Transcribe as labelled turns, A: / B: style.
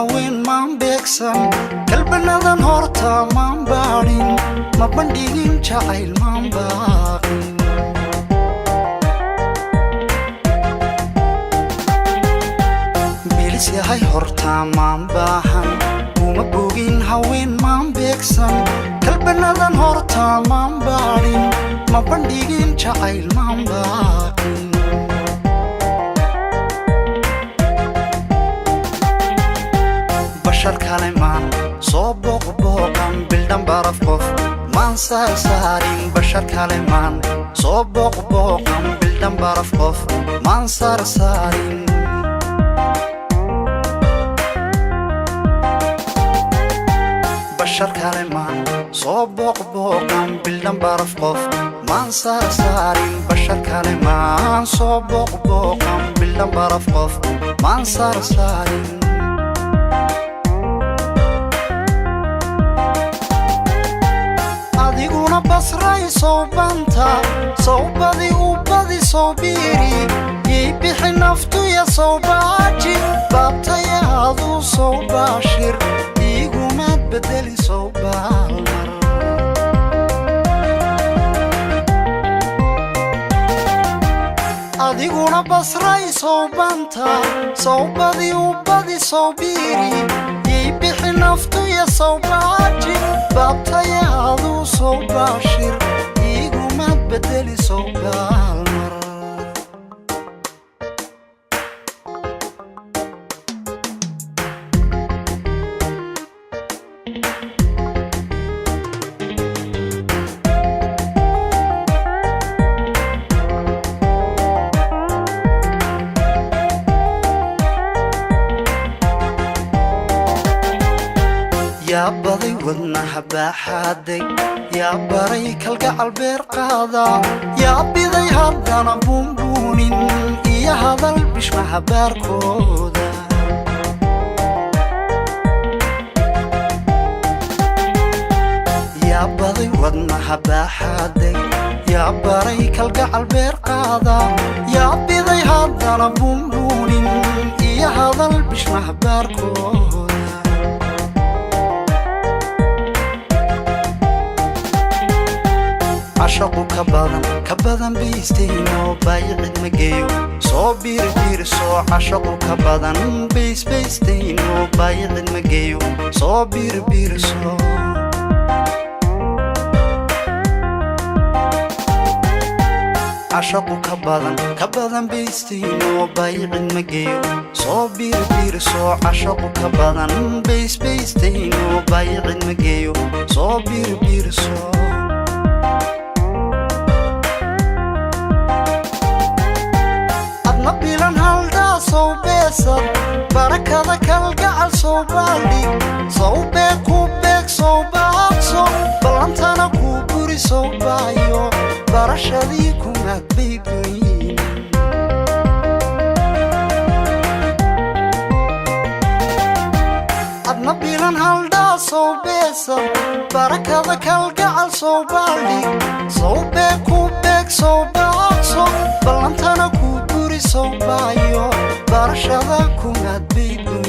A: haween maan beegsan kalbanadan horta maan baadhin ma bandhigin jacayl maan baaqin bilis yahay horta maan baahan uma bogin haween maan beegsan kalbanadan horta maan baadhin ma bandhigin jacayl maan baaqin bashar kale maan soo booqbooqan bildhan baraf qof maan saarsaarin bashar kale maan soo booqbooqan bildhan baraf qof maan saarsaarin bashar kale maan soo booqbooqan bildhan baraf qof maan saarsaarin bashar kale maan soo booqbooqan bildhan baraf qof maan saarsaarin adiguna basray soo banta soo badi u badi soo biiri ii bixi naftuya soo baaji baabtayaadu soo baashir iigumaad bedeli soo baalmar adiguna basray soo banta soo badi u badi soo biiri ii bixi naftuya soo baaji baabtayaadu soo baashir iigumaad bedeli soo baalmar يا بضي ودنها باحادي يا بري كالقعل بيرقادا يا بضي هردنا بونبونين يا هذا البش مها باركودا يا بضي ودنها باحادي يا بري كالقعل بيرقادا يا بضي هردنا بونبونين يا هذا البش مها باركودا عشقو كبدن بيستينو بايعد مجيو صو بير صو عشقو كبدن بيستينو بايعد مجيو صو بير صو عشقو كبدن بيستينو بايعد مجيو صو بير صو عشقو كبدن بيستينو بايعد مجيو صو بير صو نبيلن هالدا صو بيسر بركة كالقعل صو بالي صو بيكو بيك صو باقصو بلانتانا كوبوري صو بايو برشاديكو مدبيقين نبيلن هالدا صو بيسر بركة كالقعل صو بالي صو بيكو بيك صو باقصو بلانتانا كوبوري صو بايو برشاديكو مدبيقين